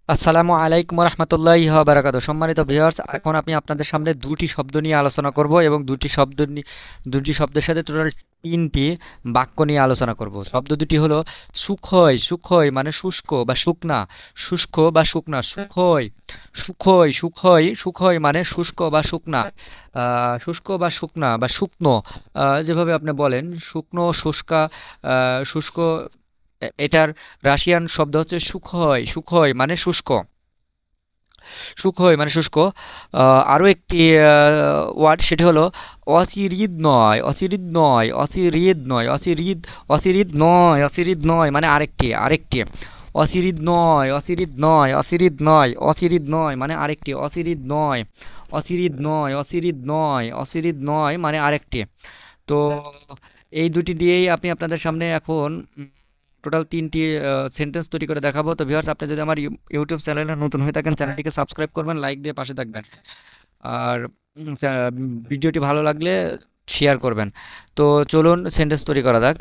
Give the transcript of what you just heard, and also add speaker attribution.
Speaker 1: আসসালামু আলাইকুম রহমতুল্লাহি ওয়া বারাকাতুহু। সম্মানিত ভিউয়ার্স, এখন আমি আপনাদের সামনে দুটি শব্দ নিয়ে আলোচনা করব এবং দুটি শব্দের সাথে টোটাল তিনটি বাক্য নিয়ে আলোচনা করব। শব্দ দুটি হলো সুখই। সুখই মানে শুষ্ক বা শুকনা, শুষ্ক বা শুকনা। সুখই, সুখই, সুখই, সুখই মানে শুষ্ক বা শুকনা, শুষ্ক বা শুকনা বা শুকনো, যেভাবে আপনি বলেন শুকনো, শুষ্কা, শুষ্ক। এটার রাশিয়ান শব্দ হচ্ছে সুখই। সুখই মানে শুষ্ক, সুখই মানে শুষ্ক। আরও একটি ওয়ার্ড, সেটি হলো অচিরিদ নয়। অচিরিদ নয়, অচিরিদ নয়, অচিরিদ, অচিরিদ নয়, অচিরিদ নয় মানে আরেকটি, আরেকটি। অচিরিদ নয়, অচিরিদ নয়, অচিরিদ নয়, অচিরিদ নয় মানে আরেকটি, অচিরিদ নয়, অচিরিদ নয়, অচিরিদ নয়, অচিরিদ নয় মানে আরেকটি। তো এই দুটি দিয়েই আমি আপনাদের সামনে এখন টোটাল তিনটি সেন্টেন্স তৈরি করে দেখাবো। তো ভিউয়ার্স, আপনি যদি আমার ইউটিউব চ্যানেলে নতুন হয়ে থাকেন, চ্যানেলটিকে সাবস্ক্রাইব করবেন, লাইক দিয়ে পাশে থাকবেন। আর ভিডিওটি ভালো লাগলে শেয়ার করবেন। তো চলুন সেন্টেন্স তৈরি করা যাক।